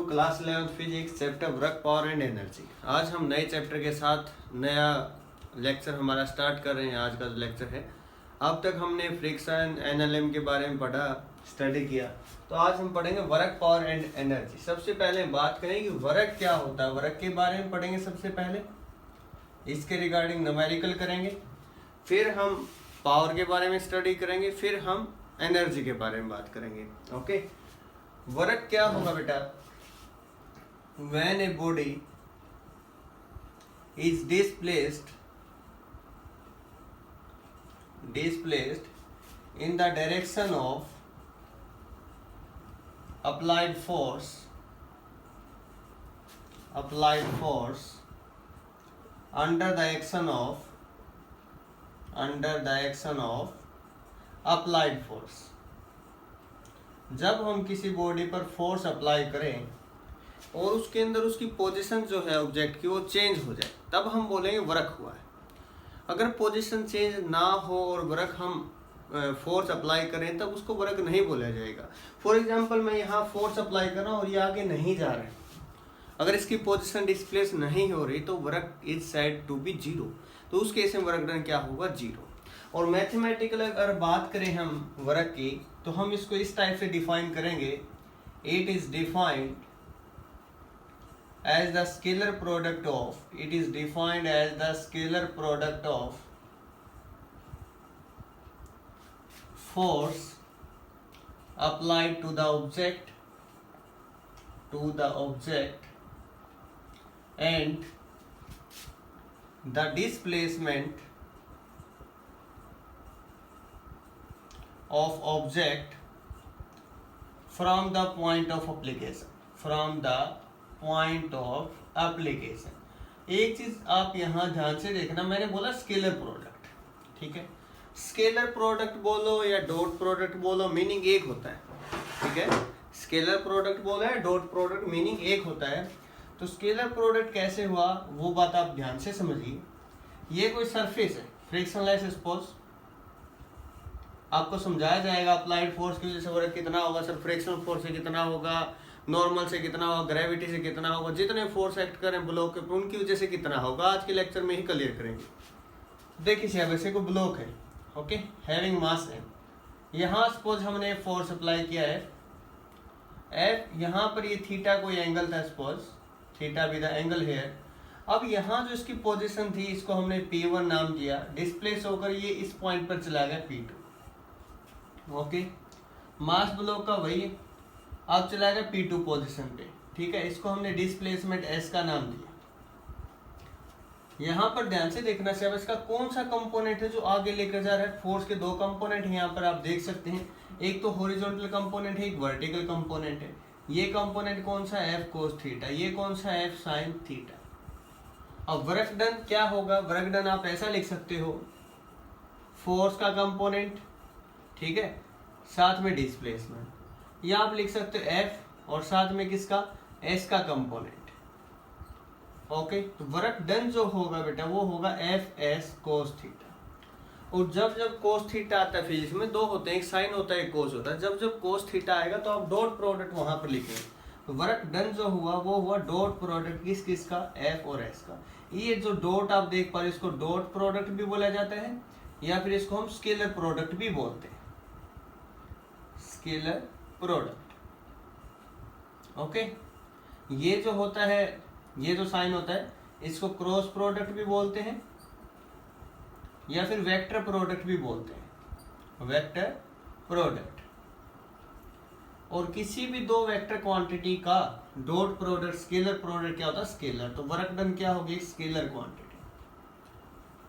Class 11 physics chapter work power and energy. आज हम नए चैप्टर के साथ नया लेक्चर हमारा स्टार्ट कर रहे हैं। आज का जो लेक्चर है, अब तक हमने फ्रिक्शन एनएलएम के बारे में पढ़ा, स्टडी किया, तो आज हम पढ़ेंगे वर्क पावर एंड एनर्जी। सबसे पहले बात करें कि वर्क क्या होता है, वर्क के बारे में पढ़ेंगे। सबसे पहले इसके रिगार्डिंग न्यूमेरिकल करेंगे, फिर हम पावर के बारे में स्टडी करेंगे, फिर हम एनर्जी के बारे में बात करेंगे। ओके, वर्क क्या होगा बेटा? When a body is displaced in the direction of applied force under the action of applied force। जब हम किसी बॉडी पर फोर्स अप्लाई करें और उसके अंदर उसकी पोजीशन जो है ऑब्जेक्ट की वो चेंज हो जाए, तब हम बोलेंगे वर्क हुआ है। अगर पोजीशन चेंज ना हो और वर्क हम फोर्स अप्लाई करें, तब उसको वर्क नहीं बोला जाएगा। फॉर एग्जांपल, मैं यहाँ फोर्स अप्लाई कर रहा हूँ और ये आगे नहीं जा रहा है, अगर इसकी पोजीशन डिस्प्लेस नहीं हो रही तो work is said to be zero. तो उस केस में वर्क डन क्या होगा? जीरो। और मैथमेटिकल अगर बात करें हम वर्क की, तो हम इसको इस टाइप से डिफाइन करेंगे। It is defined as the scalar product of force applied to the object and the displacement of object from the point of application। एक चीज आप यहां ध्यान से देखना, मैंने बोला स्केलर प्रोडक्ट, ठीक है। स्केलर प्रोडक्ट बोलो या डॉट प्रोडक्ट बोलो, मीनिंग एक होता है, ठीक है। स्केलर प्रोडक्ट बोलो या डॉट प्रोडक्ट, मीनिंग एक होता है। तो स्केलर प्रोडक्ट कैसे हुआ वो बात आप ध्यान से समझिए। ये कोई सरफेस है, फ्रिक्शनलेस सपोज, आपको समझाया जाएगा अप्लाइड फोर्स की वजह से वर्क कितना होगा, सर फ्रिक्शनल फोर्स से कितना होगा, नॉर्मल से कितना होगा, ग्रेविटी से कितना होगा, जितने फोर्स एक्ट करें ब्लॉक के उनकी वजह से कितना होगा, आज के लेक्चर में ही क्लियर करेंगे। देखिए वैसे को ब्लॉक है, ओके, हैविंग मास है। यहाँ सपोज हमने फोर्स अप्लाई किया है एफ, यहाँ पर ये थीटा कोई एंगल था, suppose theta be the angle है। अब यहाँ जो इसकी पोजीशन थी, इसको हमने P1 नाम दिया, डिस्प्लेस होकर ये इस पॉइंट पर चला गया P2। ओके, मास ब्लॉक का वही है, अब चला गया P2 पोजीशन पे, ठीक है। इसको हमने डिस्प्लेसमेंट S का नाम दिया। यहाँ पर ध्यान से देखना चाहिए इसका कौन सा कंपोनेंट है जो आगे लेकर जा रहा है। फोर्स के दो कंपोनेंट यहाँ पर आप देख सकते हैं, एक तो हॉरिजॉन्टल कंपोनेंट है, एक वर्टिकल कंपोनेंट है। ये कंपोनेंट कौन सा? F cos theta. ये कौन सा? F sin theta. अब वर्क डन क्या होगा? वर्क डन आप ऐसा लिख सकते हो, फोर्स का कंपोनेंट, ठीक है, साथ में डिस्प्लेसमेंट, या आप लिख सकते हो F और साथ में किसका? S का कंपोनेंट। ओके, तो वर्क डन जो होगा बेटा वो होगा Fs cos थीटा। और जब cos थीटा आता है, फिजिक्स में दो होते हैं, एक साइन होता है, एक cos होता है। जब cos थीटा आएगा तो आप डॉट प्रोडक्ट वहां पर लिखेंगे। तो वर्क डन जो हुआ वो हुआ डॉट प्रोडक्ट किसका? F और S का। ये जो डॉट आप देख पा रहे, इसको डॉट प्रोडक्ट भी बोला जाता है, या फिर इसको हम स्केलर प्रोडक्ट भी बोलते हैं, स्केलर प्रोडक्ट। ओके, ये जो होता है, ये जो साइन होता है, इसको क्रॉस प्रोडक्ट भी बोलते हैं, या फिर वेक्टर प्रोडक्ट भी बोलते हैं, वेक्टर प्रोडक्ट। और किसी भी दो वेक्टर क्वांटिटी का डॉट प्रोडक्ट स्केलर प्रोडक्ट क्या होता है? स्केलर। तो वर्क डन क्या होगी? Scalar quantity.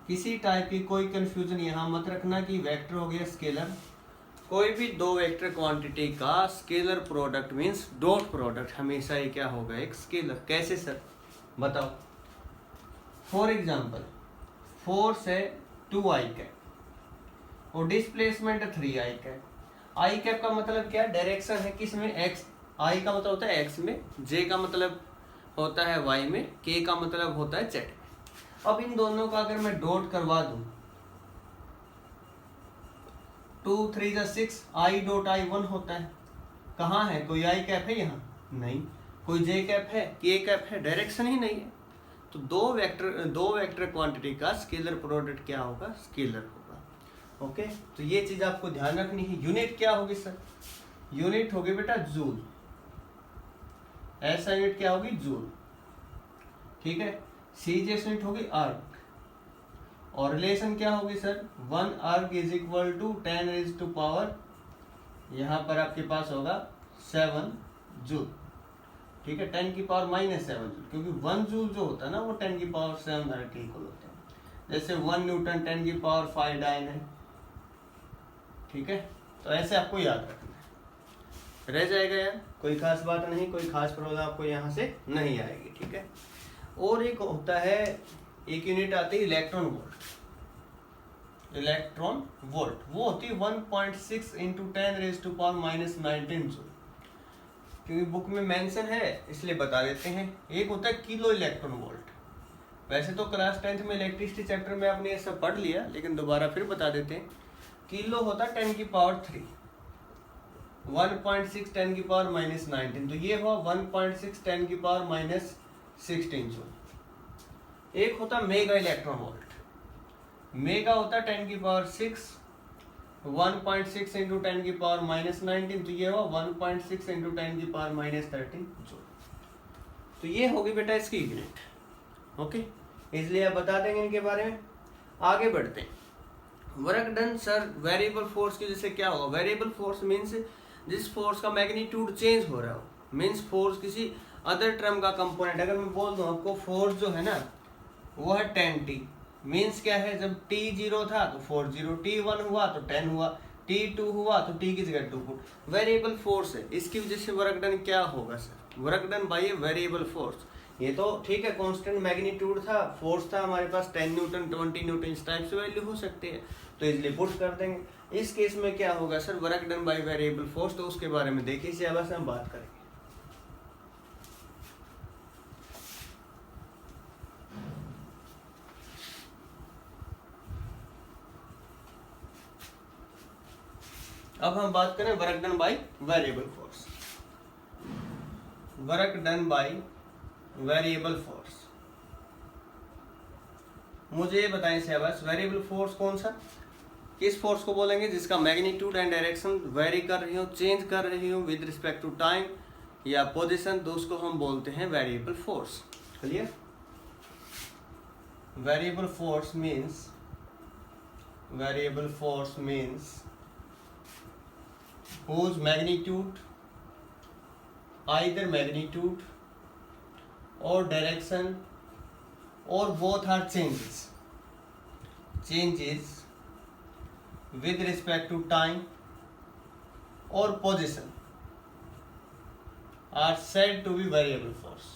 किसी टाइप की कोई कंफ्यूजन यहाँ मत रखना कि वेक्टर हो गया स्केलर। कोई भी दो वेक्टर क्वांटिटी का scalar product means dot product हमेशा ही क्या होगा? एक स्केलर। कैसे सर बताओ? फॉर एग्जांपल, फोर्स है 2i कैप और डिस्प्लेसमेंट है 3i कैप। i कैप का मतलब क्या? डायरेक्शन है किस में? x। i का मतलब होता है x में, j का मतलब होता है y में, k का मतलब होता है z में। अब इन दोनों का अगर मैं डॉट करवा दूं, 2 3 6 i डॉट i 1 होता है। कहाँ है? कोई i कैप है यहाँ? नहीं। कोई जे कैप है, के कैप है, डायरेक्शन ही नहीं है। तो दो वेक्टर क्वांटिटी का स्केलर प्रोडक्ट क्या होगा, स्केलर होगा। ओके, तो ये चीज आपको ध्यान रखनी है। यूनिट क्या होगी सर, यूनिट होगी बेटा जूल, ऐसा यूनिट क्या होगी, जूल। ठीक है, सीजीएस यूनिट होगी आर्क, और रिलेशन क्या होगी sir, 1 erg is equal to 10 raise to power, यहाँ पर आपके पास होगा 7 जूल। ठीक है, 10 की पावर -7 जूल, क्योंकि 1 जूल जो होता है ना वो 10 की पावर 7 डायरेक्टली इक्वल होता है। जैसे 1 न्यूटन 10 की पावर 5 डाइन है। ठीक है, तो ऐसे आपको याद रखना है। रह जाएगा यार, कोई खास बात नहीं, कोई खास प्रॉब्लम आपको यहाँ से नहीं आएगी। ठीक है, और एक होता है, एक यूनिट आती है इलेक्ट्रॉन वोल्ट। इलेक्ट्रॉन वोल्ट वो होती है 1.6 into 10 raise to power -19 joule. क्योंकि बुक में मेंशन है इसलिए बता देते हैं। एक होता है किलो इलेक्ट्रॉन वोल्ट। वैसे तो क्लास 10th में इलेक्ट्रिसिटी चैप्टर में आपने ये सब पढ़ लिया, लेकिन दोबारा फिर बता देते हैं। किलो होता है 10 की पावर 3, 1.6 10 की पावर -19, तो ये हुआ 1.6 10 की पावर -16 जूल। एक होता मेगा इलेक्ट्रॉन वोल्ट। मेगा होता है 10 की पावर 6, 1.6 इंटू 10 की पावर -19, तो ये हुआ 1.6 इंटू 10 की पावर -13 जूल। तो ये होगी बेटा इसकी यूनिट। ओके, इसलिए आप बता देंगे इनके बारे में। आगे बढ़ते हैं। Work done sir, variable force की जैसे क्या होगा, वेरिएबल फोर्स मीन्स जिस फोर्स का मैग्नीट्यूड चेंज हो रहा हो, मीन्स फोर्स किसी अदर टर्म का कंपोनेंट। अगर मैं बोल दूं आपको फोर्स जो है ना वो है 10T, मीन्स क्या है, जब T 0 था तो 40, T 1 हुआ तो 10 हुआ, T 2 हुआ तो T की जगह 2 पुट। वेरिएबल फोर्स है, इसकी वजह से वर्क डन क्या होगा sir, work done bye a variable force. ये तो ठीक है, कांस्टेंट मैग्नीट्यूड था, फोर्स था हमारे पास 10 न्यूटन 20 न्यूटन, इस टाइप से वैल्यू हो सकती है, तो इसलिए पुट कर देंगे। इस केस में क्या होगा sir, work done by variable force, तो उसके बारे में देखिए, इसे बस हम बात करेंगे। अब हम बात करें work done by variable force. Work done by variable force, मुझे ये बताएं सिलेबस, वेरिएबल फोर्स कौन सा, किस फोर्स को बोलेंगे जिसका मैग्नीट्यूड एंड डायरेक्शन वेरी कर रही हो, चेंज कर रही हो विद रिस्पेक्ट टू टाइम या पोजीशन, तो उसको हम बोलते हैं variable force. Clear, variable force means whose magnitude, either magnitude or direction or both are changes with respect to time or position are said to be variable force,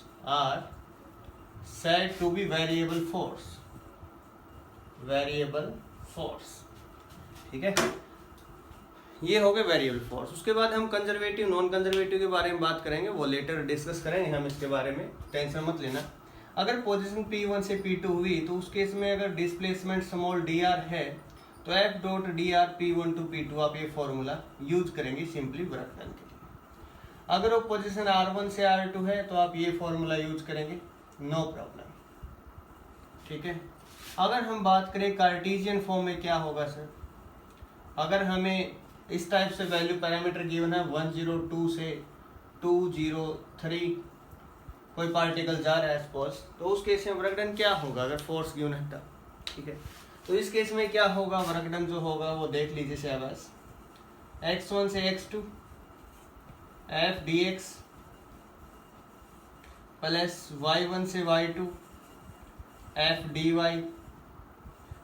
variable force। ठीक है, ये हो गए वेरिएबल फोर्स। उसके बाद हम conservative non conservative के बारे में बात करेंगे, वो लेटर डिस्कस करेंगे हम इसके बारे में, टेंशन मत लेना। अगर पोजीशन P1 से P2 हुई तो उस केस में अगर डिस्प्लेसमेंट स्मॉल dr है तो F dot dr P1 to P2 आप ये फॉर्मूला यूज करेंगे सिंपली वर्क डन के लिए। अगर वो पोजीशन R1 से R2 है तो आप ये फॉर्मूला यूज करेंगे, नो प्रॉब्लम। ठीक है, अगर हम बात करें कार्टेशियन फॉर्म में क्या होगा सर, अगर हमें इस टाइप से वैल्यू पैरामीटर गिवन है 102 से 203, कोई पार्टिकल जा रहा है सपोज, तो उस केस में वर्क डन क्या होगा अगर फोर्स गिवन है तब। ठीक है, तो इस केस में क्या होगा, वर्क डन जो होगा वो देख लीजिए शाबाश, x1 से x2 f dx plus y1 से y2 f dy।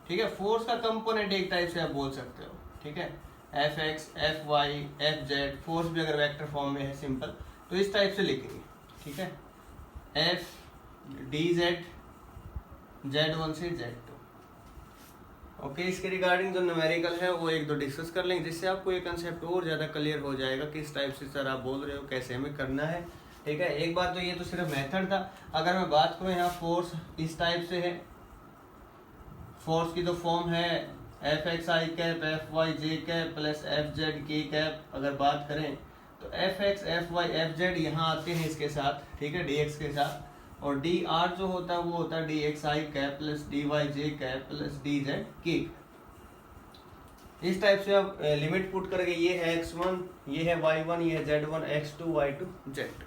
ठीक है, फोर्स का कंपोनेंट एक टाइप से आप बोल सकते हो। ठीक है, F X F Y F Z, force भी अगर वेक्टर फॉर्म में है सिंपल तो इस टाइप से लिखेंगे। ठीक है, एफ डी जेड Z1 से Z2। ओके, इसके रिगार्डिंग जो न्यूमेरिकल है वो एक दो डिस्कस कर लेंगे, जिससे आपको ये कंसेप्ट और ज़्यादा क्लियर हो जाएगा किस टाइप से सर आप बोल रहे हो, कैसे हमें करना है। ठीक है, एक बार तो ये तो सिर्फ मेथड था। अगर मैं बात करूँ यहाँ फोर्स इस टाइप से है, फोर्स की जो फॉर्म है F X I cap F Y J cap plus F Z के कैप, अगर बात करें तो F X F Y F Z यहाँ आते हैं इसके साथ, ठीक है, डी एक्स के साथ, और डी आर जो होता है वो होता है D x I cap plus D Y J cap plus D Z के। इस टाइप से आप लिमिट पुट करके, ये है x1, ये है y1, ये है z1, x2, y2, z2,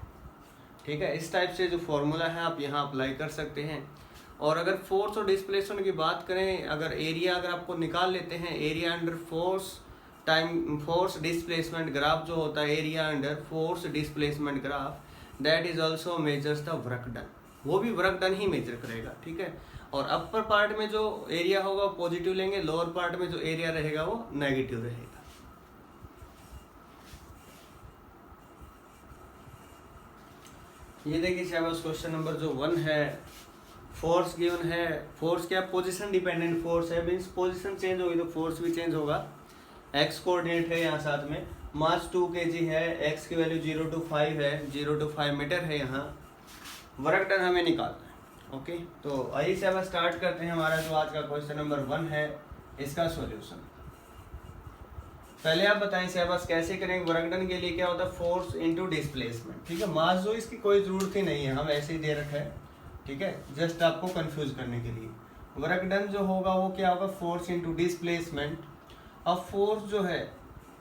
ठीक है। इस टाइप से जो फॉर्मूला है आप यहाँ अप्लाई कर सकते हैं। और अगर फोर्स और डिस्प्लेसमेंट की बात करें, अगर एरिया अगर आपको निकाल लेते हैं, area under force time force displacement graph जो होता है, area under force displacement graph, that is also measures the work done, वो भी वर्क डन ही मेजर करेगा, ठीक है। और अपर पार्ट में जो एरिया होगा वो पॉजिटिव लेंगे, लोअर पार्ट में जो एरिया रहेगा वो नेगेटिव रहेगा। ये देखिए शाबाश, क्वेश्चन नंबर जो 1 है, फोर्स गिवन है, फोर्स क्या, पोजीशन डिपेंडेंट फोर्स है, मीन्स पोजीशन चेंज होगी तो फोर्स भी चेंज होगा। एक्स कोऑर्डिनेट है यहाँ साथ में, मास 2 kg है, एक्स की वैल्यू 0 to 5 है, 0 to 5 मीटर है यहाँ। वर्क डन हमें निकालना है, ओके। तो आइए से अब स्टार्ट करते हैं हमारा जो आज का क्वेश्चन नंबर 1 है, इसका सॉल्यूशन। पहले आप बताएं सिलेबस कैसे करेंगे। वर्क डन के लिए क्या होता है, फोर्स इनटू डिस्प्लेसमेंट, ठीक है। मास जो इसकी कोई जरूरत ही नहीं है, हम ऐसे ही दे रखा है, ठीक है, जस्ट आपको कंफ्यूज करने के लिए। वर्क डन जो होगा वो क्या होगा, फोर्स इनटू डिस्प्लेसमेंट। अब फोर्स जो है,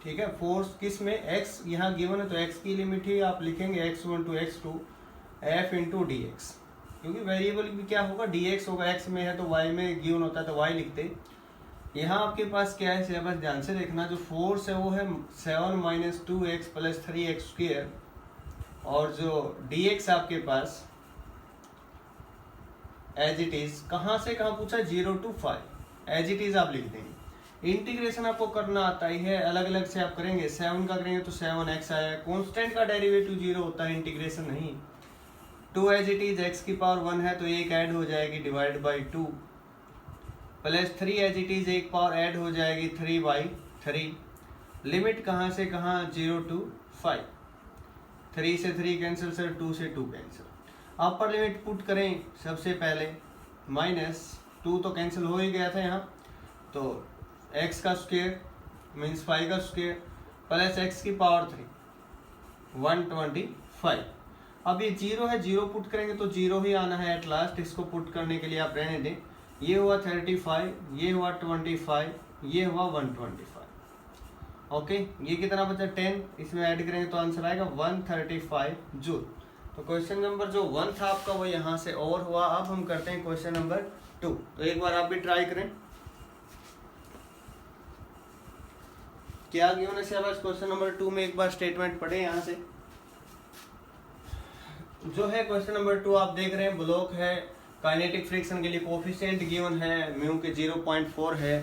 ठीक है, फोर्स किस में, एक्स यहाँ गिवन है तो एक्स की लिमिट ही आप लिखेंगे x1 to x2 F into D x, क्योंकि वेरिएबल भी क्या होगा, डी एक्स होगा, एक्स में है तो वाई में गिवन होता है तो वाई लिखते। यहाँ आपके पास क्या है सिलेबस, ध्यान से देखना, जो फोर्स है वो है 7 - 2x + 3x², और जो डी एक्स आपके पास एज इट इज, कहाँ से कहाँ पूछा, 0 to 5, एज इट इज आप लिख देंगे। इंटीग्रेशन आपको करना आता ही है, अलग अलग से आप करेंगे। 7 का करेंगे तो 7x आया, कांस्टेंट का डेरिवेटिव 0 होता है, इंटीग्रेशन नहीं। 2 एज इट इज, x की पावर 1 है तो 1 ऐड हो जाएगी डिवाइड बाई 2, प्लस 3 as it is, 1 power add हो जाएगी 3/3। लिमिट कहाँ से कहाँ, 0 to 5, 3 से 3 कैंसिल सर, 2 से 2 कैंसिल। अपर लिमिट पुट करें सबसे पहले, -2 तो कैंसिल हो ही गया था यहाँ, तो x का स्क्वायर मीन्स 5 का स्क्वायर प्लस x की पावर 3, 125। अब ये 0 है, 0 पुट करेंगे तो 0 ही आना है एट लास्ट। इसको पुट करने के लिए आप रहने दें। ये हुआ 35, ये हुआ 25, ये हुआ 125, ओके। ये कितना बचा, 10, इसमें ऐड करेंगे तो आंसर आएगा 135 जूल। तो क्वेश्चन नंबर जो 1 था आपका वो यहाँ से ओवर हुआ। अब हम करते हैं क्वेश्चन नंबर 2, तो एक बार आप भी ट्राई करें। क्या गिवन है सिलेबस क्वेश्चन नंबर 2 में, एक बार स्टेटमेंट पढ़े यहाँ से। जो है क्वेश्चन नंबर 2 आप देख रहे हैं, ब्लॉक है, काइनेटिक फ्रिक्शन के लिए कोफिशिएंट गिवन है, म्यू के 0.4 है।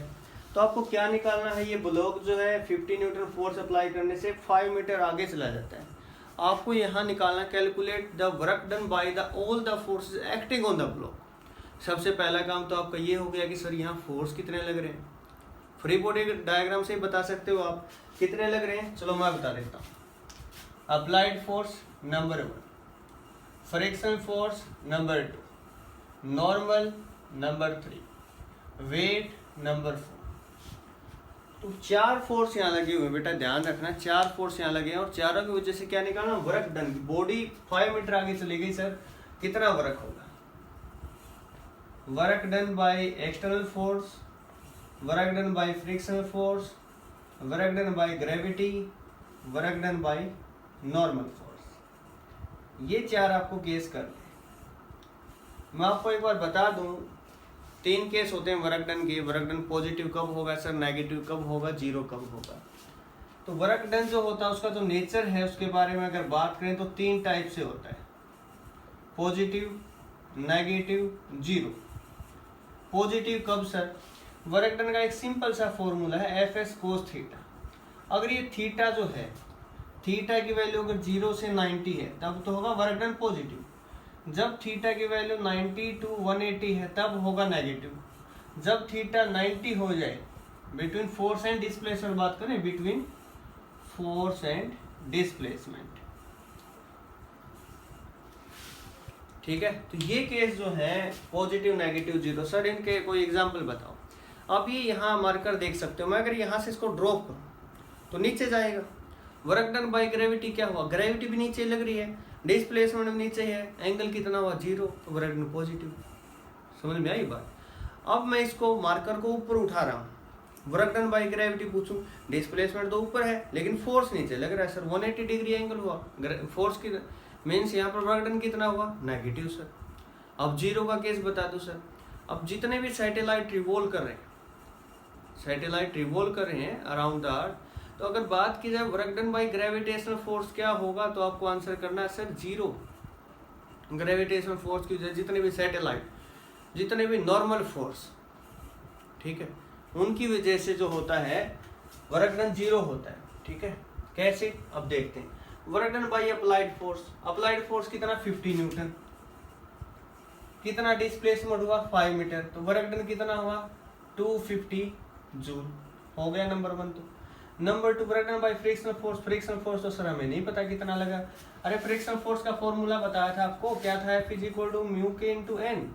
तो आपको क्या निकालना है, ये ब्लॉक जो है 50 न्यूटन फोर्स अप्लाई करने से 5 मीटर आगे चला जाता है। आपको यहाँ निकालना, calculate the work done by the all the forces acting on the block. सबसे पहला काम तो आपका ये हो गया कि सर यहाँ फोर्स कितने लग रहे हैं। फ्री बॉडी डायग्राम से ही बता सकते हो आप कितने लग रहे हैं। चलो मैं बता देता हूँ। Applied force number 1, friction force number 2, normal number 3, weight number 4। तो 4 फोर्स यहाँ लगे हुए, बेटा ध्यान रखना, 4 फोर्स यहाँ लगे हैं, और चारों की वजह से क्या निकालना, वर्क डन। बॉडी 5 मीटर आगे चली गई, सर कितना वर्क होगा। Work done by external force, work done bye frictional force, work done by gravity, work done by normal force. ये 4 आपको केस करने। मैं आपको एक बार बता दूं, 3 केस होते हैं वर्क डन के। वर्क डन पॉजिटिव कब होगा सर, नेगेटिव कब होगा, 0 कब होगा। तो वर्क डन जो होता है उसका जो नेचर है उसके बारे में अगर बात करें तो 3 टाइप से होता है, पॉजिटिव, नेगेटिव, 0। पॉजिटिव कब सर, वर्क डन का एक सिंपल सा फॉर्मूला है, Fs cos थीटा। अगर ये थीटा जो है, थीटा की वैल्यू अगर 0 से 90 है तब तो होगा वर्क डन पॉजिटिव। जब थीटा की वैल्यू 90 to 180 है तब होगा नेगेटिव। जब थीटा 90 हो जाए, बिटवीन फोर्स एंड डिस्प्लेसमेंट बात करें, बिटवीन फोर्स एंड डिस्प्लेसमेंट, ठीक है। तो ये केस जो है पॉजिटिव, नेगेटिव, 0। सर इनके कोई एग्जांपल बताओ। अब ये यहाँ मार्कर देख सकते हो, मैं अगर यहाँ से इसको ड्रॉप करूँ तो नीचे जाएगा, वर्क डन बाय ग्रेविटी क्या हुआ, ग्रेविटी भी नीचे लग रही है, डिस्प्लेसमेंट भी नीचे है, एंगल कितना हुआ 0, तो वर्क डन पॉजिटिव। समझ में आई बात। अब मैं इसको मार्कर को ऊपर उठा रहा हूँ, वर्क डन बाय ग्रेविटी पूछूं, डिस्प्लेसमेंट तो ऊपर है लेकिन फोर्स नीचे लग रहा है सर, 180 डिग्री एंगल हुआ, फोर्स की मीन्स यहाँ पर वर्क डन कितना हुआ नेगेटिव सर। अब 0 का केस बता दो सर। अब जितने भी सैटेलाइट रिवॉल्व कर रहे हैं, सैटेलाइट रिवॉल्व कर रहे हैं अराउंड द अर्थ, तो अगर बात की जाए work done by gravitational force क्या होगा, तो आपको आंसर करना है सर 0। ग्रेविटेशनल फोर्स की वजह जितने भी सैटेलाइट, जितने भी नॉर्मल फोर्स, ठीक है, उनकी वजह से जो होता है वर्क डन 0 होता है। ठीक है, कैसे अब देखते हैं। Work done by applied force, applied force कितना 50 न्यूटन, कितना डिस्प्लेसमेंट हुआ 5 मीटर, तो वर्क डन कितना हुआ 250 जूल। हो गया नंबर 1। तो number 2 work done bye frictional force, frictional force तो सर हमें नहीं पता कितना लगा। अरे फ्रिक्शनल फोर्स का फॉर्मूला बताया था आपको, क्या था, F = म्यू के इंटू एन।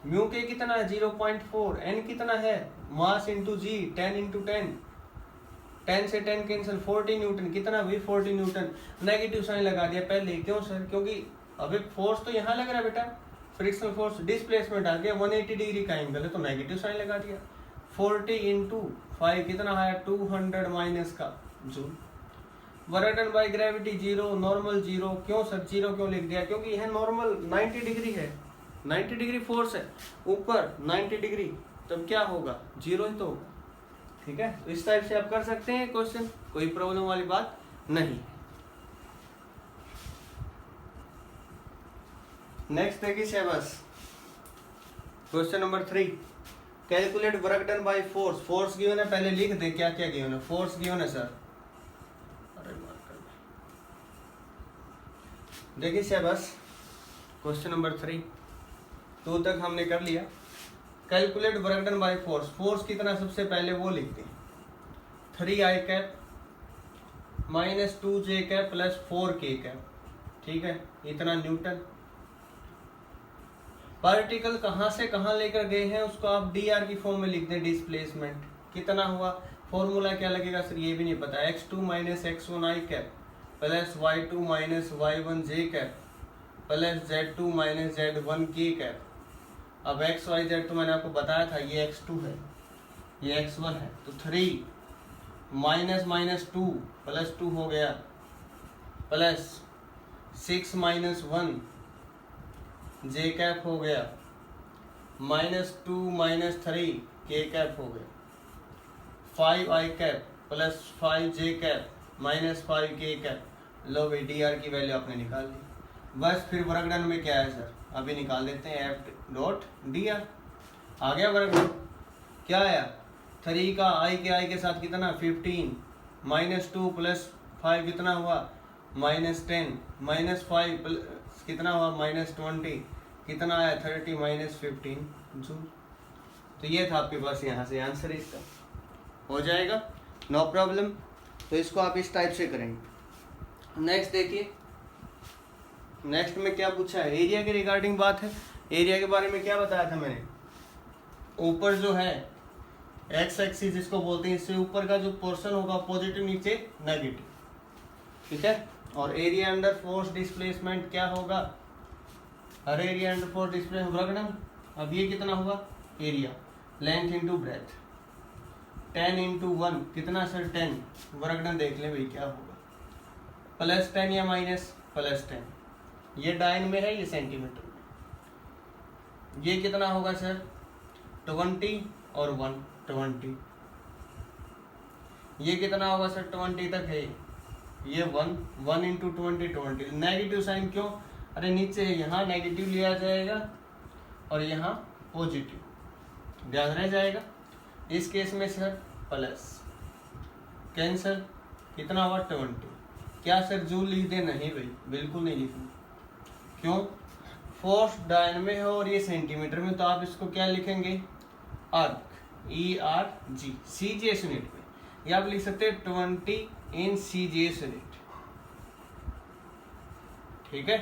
म्यू के कितना है 0.4, एन कितना है मास इंटू जी 10 इंटू 10, 10 से 10 कैंसिल, 40 न्यूटन, कितना भी 40 न्यूटन। नेगेटिव साइन लगा दिया पहले, क्यों सर, क्योंकि अभी फोर्स तो यहाँ लग रहा है बेटा, फ्रिक्शनल फोर्स, डिस्प्लेसमेंट आ गया 180 डिग्री का एंगल है तो नेगेटिव साइन लगा दिया। 40 इंटू 5 कितना आया 200 माइनस का joule. Work done by gravity 0, normal 0, क्यों सर 0 क्यों लिख दिया, क्योंकि यह नॉर्मल 90 डिग्री है, 90 डिग्री फोर्स है ऊपर 90 डिग्री, तब क्या होगा 0 ही तो होगा। ठीक है, तो इस टाइप से आप कर सकते हैं क्वेश्चन, कोई प्रॉब्लम वाली बात नहीं। नेक्स्ट देखिए syllabus, question number 3, calculate work done by force. Force given है, पहले लिख दे क्या क्या गिवन है। फोर्स गिवन है सर, अरे देखिए सिलेबस, क्वेश्चन नंबर 3 2 तक हमने कर लिया। Calculate work done by force, force कितना सबसे पहले वो लिखते हैं 3i cap minus 2j cap plus 4k cap. ठीक है, इतना न्यूटन। पार्टिकल कहाँ से कहाँ लेकर गए हैं उसको आप dr की फॉर्म में लिख दें, डिस्प्लेसमेंट कितना हुआ, फॉर्मूला क्या लगेगा सर ये भी नहीं पता, x2 minus x1i cap plus y2 minus y1j cap plus z2 minus z1k cap. अब x y z तो मैंने आपको बताया था, ये x2 है ये x1 है, तो 3 माइनस माइनस 2 प्लस 2 हो गया प्लस 6 माइनस 1 जे कैप हो गया माइनस 2 माइनस 3 के कैप हो गया 5i cap plus 5j cap minus 5k cap. लो भाई dr की वैल्यू आपने निकाल दी। बस फिर वर्क डन में क्या है सर, अभी निकाल देते हैं F डॉट dr। आ गया वर्क डन, क्या आया 3 का i के साथ कितना 15 माइनस 2 प्लस 5 कितना हुआ माइनस 10 माइनस 5 कितना हुआ माइनस 20 कितना आया 30 माइनस 15 जूल। तो ये था आपके पास यहाँ से आंसर, इसका हो जाएगा नो प्रॉब्लम। तो इसको आप इस टाइप से करेंगे। नेक्स्ट देखिए, नेक्स्ट में क्या पूछा है, एरिया के रिगार्डिंग बात है। एरिया के बारे में क्या बताया था मैंने, ऊपर जो है एक्स एक्सिस जिसको बोलते हैं, इससे ऊपर का जो पोर्शन होगा पॉजिटिव, नीचे नेगेटिव। ठीक है, और एरिया अंडर फोर्स डिस्प्लेसमेंट क्या होगा, हर area under force displacement work done. अब ये कितना हुआ area, length into breadth, 10 into 1 कितना सर 10, वर्क डन देख ले भाई क्या होगा, प्लस 10 या माइनस प्लस 10। ये डाइन में है, ये सेंटीमीटर में। ये कितना होगा सर 20 और 1 20। ये कितना होगा सर 20 तक है, ये 1 इंटू 20 नेगेटिव साइन क्यों, अरे नीचे यहाँ नेगेटिव लिया जाएगा और यहाँ पॉजिटिव, ध्यान रह जाएगा। इस केस में सर प्लस कैंसर कितना हुआ 20। क्या सर जूल लिख दे, नहीं भाई बिल्कुल नहीं लिखना, क्यों, फोर्स डायन में है और ये सेंटीमीटर में, तो आप इसको क्या लिखेंगे अर्ग, ERG CGS यूनिट में, या आप लिख सकते हैं 20 इन CGS यूनिट। ठीक है,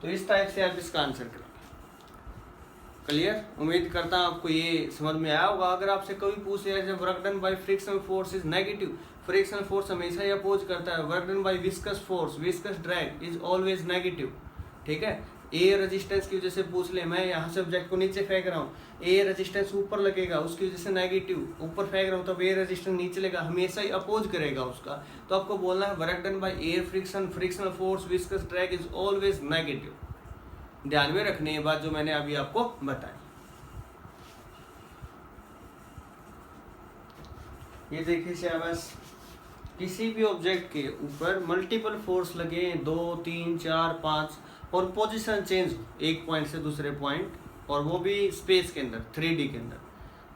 तो इस टाइप से आप इसका आंसर करेंगे। क्लियर? उम्मीद करता हूँ आपको ये समझ में आया होगा। अगर आपसे कोई पूछ लिया जब work done bye frictional force is negative, frictional force हमेशा ही अपोज करता है। Work done bye viscous force, viscous drag is always negative, ठीक है। ए रेजिस्टेंस की वजह से पूछ ले, मैं यहाँ से ऑब्जेक्ट को नीचे फेंक रहा हूँ, ए रेजिस्टेंस ऊपर लगेगा, उसकी वजह से नेगेटिव, ऊपर फेंक रहा हूँ तब ए रेजिस्टेंस नीचे लगेगा, हमेशा ही अपोज करेगा उसका। तो आपको बोलना है work done by air friction, frictional force, viscous drag is always negative. ध्यान में रखने की बात जो मैंने अभी आपको बताई। ये देखिए शाबाश, किसी भी ऑब्जेक्ट के ऊपर मल्टीपल फोर्स लगे, 2 3 4 5, और पोजीशन चेंज एक पॉइंट से दूसरे पॉइंट, और वो भी स्पेस के अंदर, 3D के अंदर,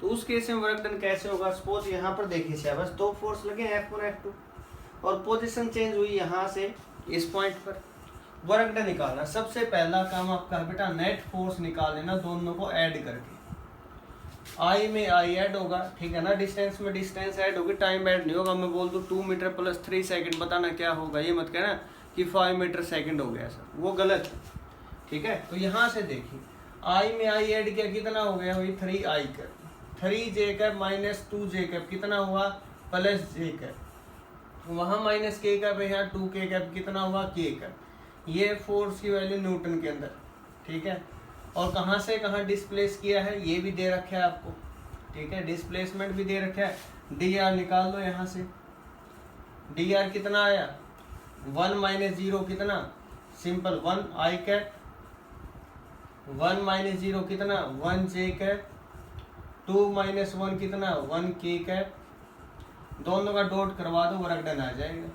तो उस केस में वर्क डन कैसे होगा? सपोज यहाँ पर देखिए शाबाश, 2 फोर्स लगे F1 F2 और पोजीशन चेंज हुई यहाँ से इस पॉइंट पर, वर्क डन निकालना। सबसे पहला काम आपका है बेटा नेट फोर्स निकाल लेना, दोनों को ऐड करके। आई में आई ऐड होगा, ठीक है ना, डिस्टेंस में डिस्टेंस ऐड होगी, टाइम ऐड नहीं होगा। मैं बोल दूं 2 मीटर प्लस 3 सेकंड, बताना क्या होगा, ये मत कहना कि 5 मीटर सेकंड हो गया सर, वो गलत है, ठीक है। तो यहाँ से देखिए, आई में आई ऐड किया, कितना हो गया भाई 3i cap, 3j cap minus 2j cap, कितना हुआ प्लस j कैप, वहाँ माइनस k कैप है, यहाँ 2k कैप, कितना हुआ k कैप। ये फोर्स की वैल्यू न्यूटन के अंदर, ठीक है। और कहाँ से कहाँ डिस्प्लेस किया है ये भी दे रखा है आपको, ठीक है, डिस्प्लेसमेंट भी दे रखा है। dr निकाल लो यहाँ से, dr कितना आया 1 माइनस 0 कितना, सिंपल 1 i कैप, 1 माइनस 0 कितना 1j कैप, 2 माइनस 1 कितना 1k कैप, दोनों का डॉट करवा दो, वर्क डन आ जाएगा।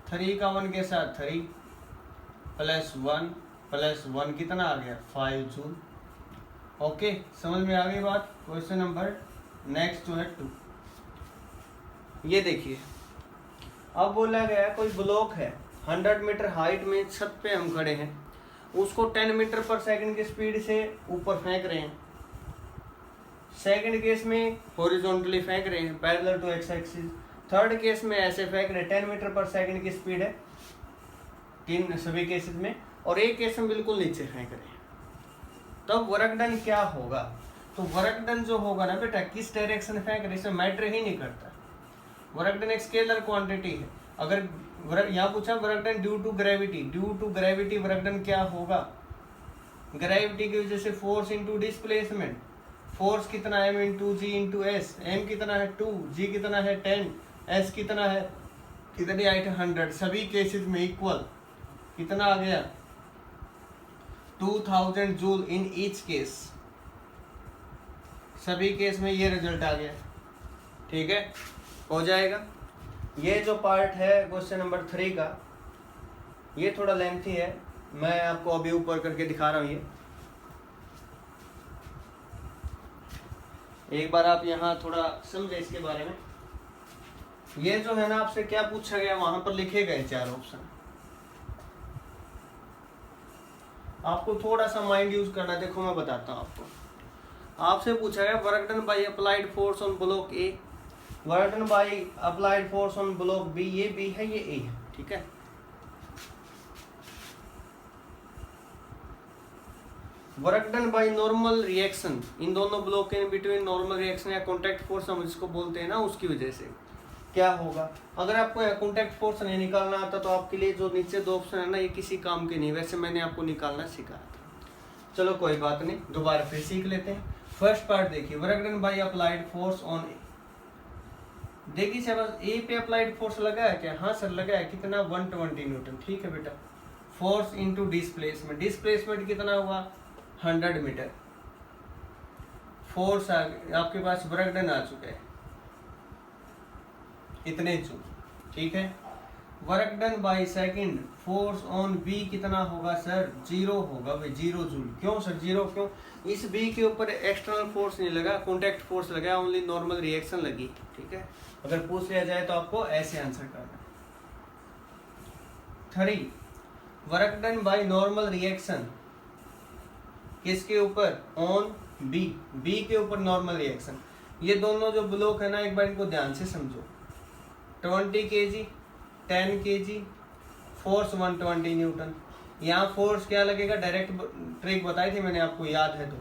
3 का 1 के साथ 3 प्लस 1 कितना आ गया 5 जूल। ओके, समझ में आ गई बात। क्वेश्चन नंबर नेक्स्ट जो है 2, ये देखिए, अब बोला गया कोई ब्लॉक है 100 मीटर हाइट में, छत पे हम खड़े हैं, उसको 10 मीटर पर सेकंड की स्पीड से ऊपर फेंक रहे हैं। सेकंड केस में हॉरिजॉन्टली फेंक रहे हैं parallel to X axis, third case में ऐसे फेंक रहे हैं, 10 मीटर पर सेकंड की स्पीड है तीन सभी केसेस में, और एक केस में बिल्कुल नीचे फेंक रहे हैं। तब वर्क डन क्या होगा? तो वर्क डन जो होगा ना बेटा, किस डायरेक्शन फेंक रहे, इसमें मैटर ही नहीं करता। वर्क डन एक स्केलर क्वांटिटी है। अगर यहाँ पूछा work done due to gravity, due to gravity work done क्या होगा? ग्रेविटी की वजह से फोर्स इंटू डिस्प्लेसमेंट, फोर्स कितना m into g into s, m कितना है 2, g कितना है 10, s कितना है, कितनी हाइट 100, सभी केसेस में इक्वल, कितना आ गया 2000 जूल इन ईच केस, सभी केस में ये रिजल्ट आ गया, ठीक है, हो जाएगा। ये जो पार्ट है क्वेश्चन नंबर 3 का, ये थोड़ा लेंथी है, मैं आपको अभी ऊपर करके दिखा रहा हूँ। ये एक बार आप यहाँ थोड़ा समझे इसके बारे में। ये जो है ना, आपसे क्या पूछा गया, वहां पर लिखे गए 4 ऑप्शन, आपको थोड़ा सा माइंड यूज करना। देखो मैं बताता हूँ आपको, आपसे पूछा गया work done by applied force on block A, work done by applied force on block B, ये बी है ये ए है, ठीक है। Work done by normal reaction, इन दोनों ब्लॉक के बिटवीन नॉर्मल रिएक्शन या कॉन्टैक्ट फोर्स हम जिसको बोलते हैं ना, उसकी वजह से क्या होगा। अगर आपको कॉन्टैक्ट फोर्स नहीं निकालना आता तो आपके लिए जो नीचे 2 ऑप्शन है ना, ये किसी काम के नहीं, वैसे मैंने आपको निकालना सिखाया था। चलो कोई बात नहीं, दोबारा फिर सीख लेते हैं। फर्स्ट पार्ट देखिए, work done by applied force on A. देखिए सर, ए पे अप्लाइड फोर्स लगा है क्या? हाँ सर लगा है, कितना 120 न्यूटन, ठीक है बेटा। फोर्स इंटू डिस्प्लेसमेंट, डिस्प्लेसमेंट कितना हुआ 100 मीटर, फोर्स आपके पास वर्क डन आ चुका है इतने जूल, ठीक है। Work done by second force on B कितना होगा सर? 0 होगा भाई, 0 जूल। क्यों सर 0 क्यों? इस बी के ऊपर एक्सटर्नल फोर्स नहीं लगा, कॉन्टैक्ट फोर्स लगा, ओनली नॉर्मल रिएक्शन लगी, ठीक है। अगर पूछ लिया जाए तो आपको ऐसे आंसर करना। 3 work done by normal reaction किसके ऊपर? ऑन बी, बी के ऊपर नॉर्मल रिएक्शन। ये दोनों जो ब्लॉक है ना, एक बार इनको ध्यान से समझो। 20 kg 10 kg, फोर्स 120 न्यूटन। यहाँ फोर्स क्या लगेगा, डायरेक्ट ट्रिक बताई थी मैंने आपको, याद है तो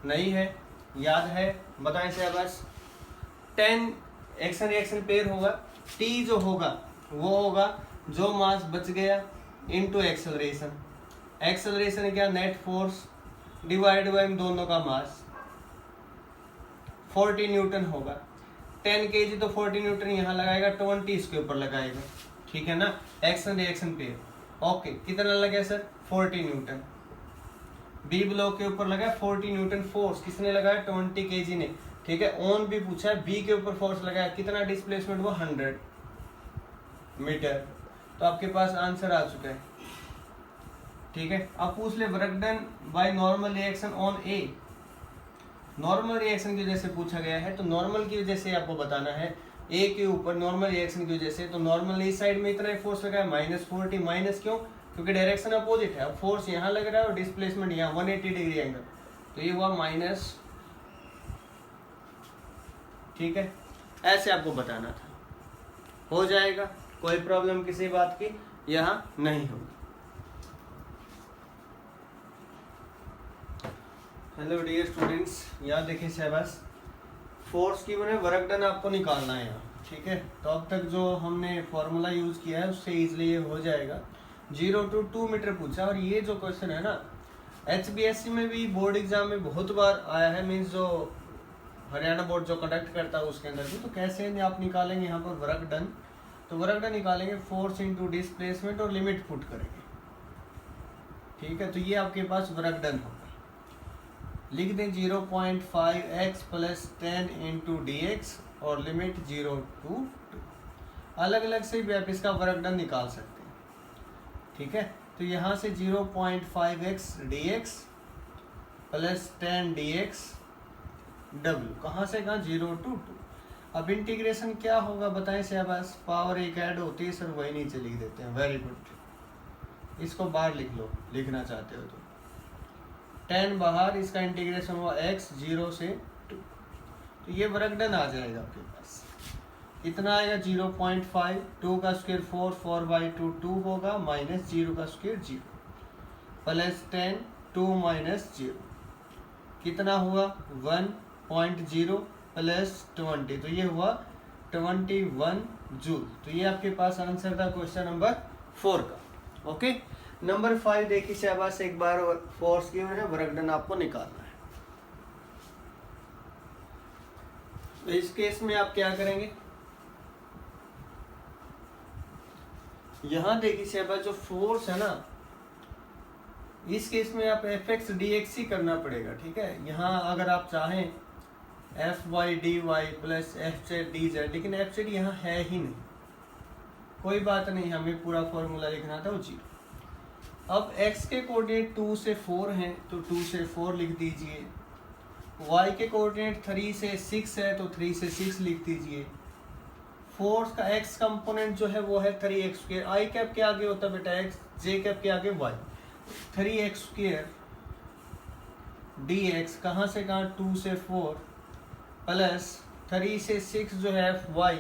नहीं है, याद है, बताएं से बस 10 एक्शन रिएक्शन पेयर होगा, टी जो होगा वो होगा जो मास बच गया इनटू एक्सेलरेशन। एक्सेलरेशन क्या, नेट फोर्स डिवाइड बाय दोनों का मास, 40 न्यूटन होगा। 10 kg तो 40 न्यूटन यहाँ लगाएगा, 20 इसके ऊपर लगाएगा, ठीक है ना, एक्शन रिएक्शन पेयर। ओके, कितना लगा सर, 40 न्यूटन। बी ब्लॉक के ऊपर लगा 40 न्यूटन फोर्स, किसने लगाया, 20 kg ने, ठीक है। ऑन भी पूछा है, बी के ऊपर फोर्स लगाया, कितना डिस्प्लेसमेंट हुआ, 100 मीटर। तो आपके पास आंसर आ चुका है, ठीक है। अब पूछ ले work done by normal reaction on A. Normal reaction की वजह से पूछा गया है, तो नॉर्मल की वजह से आपको बताना है ए के ऊपर नॉर्मल रिएक्शन की वजह से। तो नॉर्मल इस साइड में इतना फोर्स लगा है, -40, माइनस क्यों, क्योंकि डायरेक्शन अपोजिट है। अब फोर्स यहाँ लग रहा है और डिस्प्लेसमेंट यहाँ 180 डिग्री एंगल, तो ये हुआ माइनस, ठीक है। ऐसे आपको बताना था, हो जाएगा, कोई प्रॉब्लम किसी बात की यहाँ नहीं होगी। हेलो डियर स्टूडेंट्स, यहाँ देखिए शहबाज, फोर्स की मैंने वर्क डन आपको निकालना है यहाँ, ठीक है। तो अब तक जो हमने फॉर्मूला यूज किया है उससे इजीली ये हो जाएगा। 0 to 2 मीटर पूछा, और ये जो क्वेश्चन है ना HBSC में भी बोर्ड एग्जाम में बहुत बार आया है, मीन्स जो हरियाणा बोर्ड जो कंडक्ट करता है उसके अंदर भी। तो कैसे आप निकालेंगे यहाँ पर वर्क डन, तो वर्क डन निकालेंगे फोर्स इनटू डिस्प्लेसमेंट और लिमिट पुट करेंगे, ठीक है। तो ये आपके पास वर्क डन होगा, लिख दें 0.5x + 10 × dx और लिमिट 0 to 2। अलग अलग से भी आप इसका वर्क डन निकाल सकते हैं, ठीक है। तो यहाँ से 0.5x dx + 10 dx w, कहाँ से कहाँ, 0 to 2। अब इंटीग्रेशन क्या होगा बताएं शहबाज, पावर एक ऐड होती है सर, वही नीचे लिख देते हैं, वेरी गुड। इसको बाहर लिख लो, लिखना चाहते हो तो 10 बाहर, इसका इंटीग्रेशन हुआ x 0 से 2, तो ये वर्क डन आ जाएगा आपके पास। कितना आएगा, 0.5, 2 का स्क्वायर 4, 4/2 2 होगा, माइनस 0 का स्क्वायर 0, प्लस 10 2 - 0, कितना हुआ 1.0 + 20, तो ये हुआ 21 जूल। तो ये आपके पास आंसर था क्वेश्चन नंबर 4 का। ओके, नंबर 5 देखिए शहबाज, एक बार फोर्स की वजह वर्क डन आपको निकालना है। तो इस केस में आप क्या करेंगे, यहां देखिए शहबाज जो फोर्स है ना, इस केस में आप Fx dx ही करना पड़ेगा, ठीक है। यहाँ अगर आप चाहें Fy dy + Fz dz, लेकिन Fz यहाँ है ही नहीं, कोई बात नहीं, हमें पूरा फॉर्मूला लिखना था वो 0। अब x के कोऑर्डिनेट 2 से 4 हैं, तो 2 से 4 लिख दीजिए। y के कोऑर्डिनेट 3 से 6 है, तो 3 से 6 लिख दीजिए। फोर्स का x कंपोनेंट जो है वो है 3x², i कैप के आगे होता है बेटा x, j कैप के आगे y, 3x² dx, कहाँ से कहाँ 2 से 4 प्लस 3 से 6 जो है y,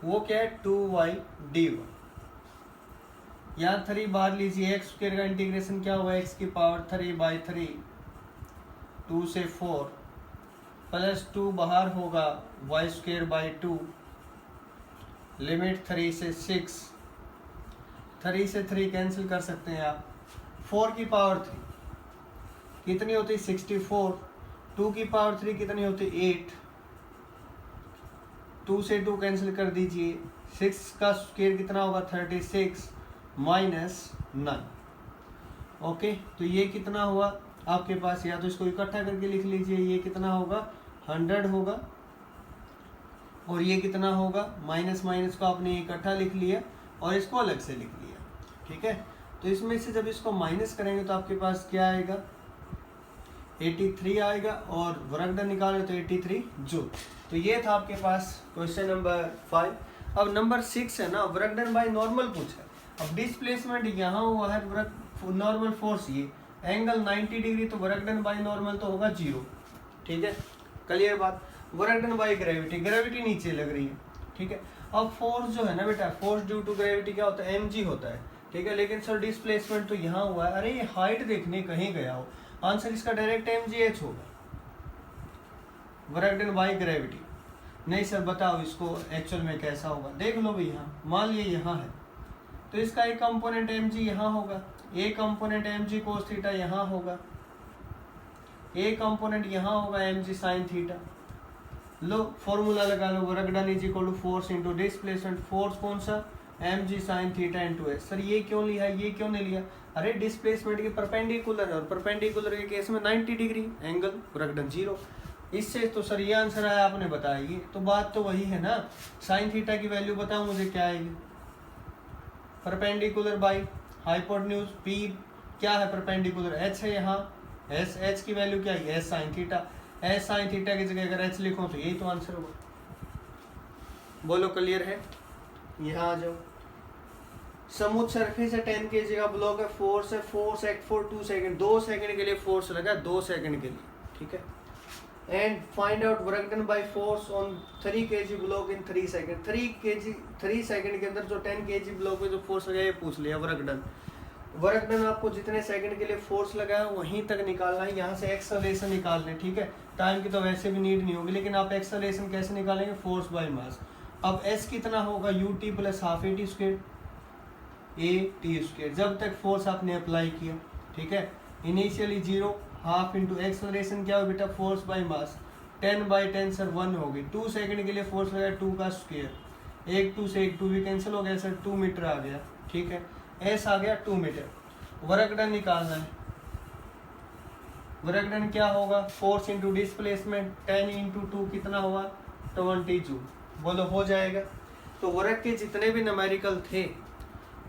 वो क्या है 2y dy। यहाँ 3 बाहर लीजिए, x² का इंटीग्रेशन क्या हुआ, x की पावर 3/3, 2 से 4 प्लस 2 बाहर होगा, y²/2, लिमिट 3 से 6, 3 से 3 कैंसिल कर सकते हैं आप, 4 की पावर 3 कितनी होती, 64, 2 की पावर 3 कितनी होती, 8, 2 से 2 कैंसिल कर दीजिए, 6 का स्क्वायर कितना होगा, 36 -9। ओके, तो ये कितना हुआ आपके पास, या तो इसको इकट्ठा करके लिख लीजिए, ये कितना होगा 100 होगा, और ये कितना होगा, माइनस माइनस को आपने इकट्ठा लिख लिया और इसको अलग से लिख लिया, ठीक है। तो इसमें से जब इसको माइनस करेंगे तो आपके पास क्या आएगा, 83 आएगा, और वर्क डन निकाले तो 83 जूल। तो ये था आपके पास क्वेश्चन नंबर 5। अब नंबर 6 है ना, वर्क डन बाय नॉर्मल पूछा है। अब डिस्प्लेसमेंट यहाँ हुआ है, वर्क नॉर्मल फोर्स ये एंगल 90 डिग्री, तो वर्क डन बाय नॉर्मल तो होगा 0, ठीक है, क्लियर बात। Work done by gravity, gravity नीचे लग रही है, ठीक है। अब फोर्स जो है ना बेटा, फोर्स ड्यू टू ग्रेविटी क्या होता है, mg होता है, ठीक है। लेकिन सर डिस्प्लेसमेंट तो यहाँ हुआ है, अरे ये हाइट देखने कहीं गया हो, आंसर इसका डायरेक्ट mgh होगा, वर्क डन बाय ग्रेविटी। नहीं सर बताओ इसको एक्चुअल में कैसा होगा, देख लो भाई यहाँ मान लिए यहाँ है तो इसका एक कंपोनेंट mg यहाँ होगा, एक कंपोनेंट mg cos थीटा यहाँ होगा, एक कंपोनेंट यहाँ होगा mg sin थीटा। लो फॉर्मूला लगा लो, work done is equal to force into displacement, force कौन सा mg sin theta into s। Sir ये क्यों लिया, ये क्यों नहीं लिया, अरे डिस्प्लेसमेंट के परपेंडिकुलर है और परपेंडिकुलर के केस में 90 डिग्री एंगल, वर्क डन 0। इससे तो सर ये आंसर आया, आपने बताया ये तो बात तो वही है ना। साइन थीटा की वैल्यू बताओ मुझे क्या आएगी, परपेंडिकुलर बाई हाइपोटेन्यूज, पी क्या है परपेंडिकुलर h है यहाँ, एस h की वैल्यू क्या है s sine theta, s sine theta की जगह अगर h लिखो तो यही तो आंसर होगा। बोलो क्लियर है, यहाँ आ जाओ। स्मूथ सरफेस है, 10 kg का ब्लॉक है, फोर्स है, force act for 2 second, 2 second के लिए फोर्स लगा, 2 सेकंड के लिए, ठीक है। And find out work done by force on 3 kg block in 3 second. 3 second के अंदर जो 10 kg ब्लॉक में जो फोर्स लगा ये पूछ लिया वर्क डन। वर्क डन आपको जितने सेकंड के लिए फोर्स लगा है वहीं तक निकालना है, यहाँ से एक्सेलरेशन निकालना है, ठीक है। टाइम की तो वैसे भी नीड नहीं होगी, लेकिन आप एक्सेलरेशन कैसे निकालेंगे, फोर्स बाय मास। अब s कितना होगा, ut plus half at square at square, जब तक फोर्स आपने अप्लाई किया, ठीक है। इनिशियली 0, हाफ इंटू एक्सेलरेशन क्या हो बेटा, फोर्स बाय मास, 10/10 सर 1 होगी। 2 सेकंड के लिए फोर्स लगा 2 का स्क्वायर, 1 2 से 1 2 भी कैंसिल हो गया सर, 2 मीटर आ गया, ठीक है। एस आ गया 2 मीटर। वर्क डन निकालना है, वर्क डन क्या होगा, फोर्स इंटू डिस्प्लेसमेंट, 10 इंटू 2 कितना हुआ 20 जूल। बोलो हो जाएगा। तो वर्क के जितने भी न्यूमेरिकल थे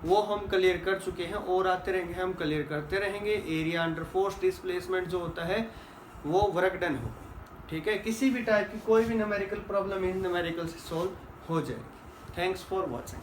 वो हम क्लियर कर चुके हैं और आते रहेंगे, हम क्लियर करते रहेंगे। एरिया अंडर फोर्स डिस्प्लेसमेंट जो होता है वो वर्क डन हो, ठीक है। किसी भी टाइप की कोई भी न्यूमेरिकल प्रॉब्लम इन न्यूमेरिकल से सॉल्व हो जाएगी। Thanks for watching.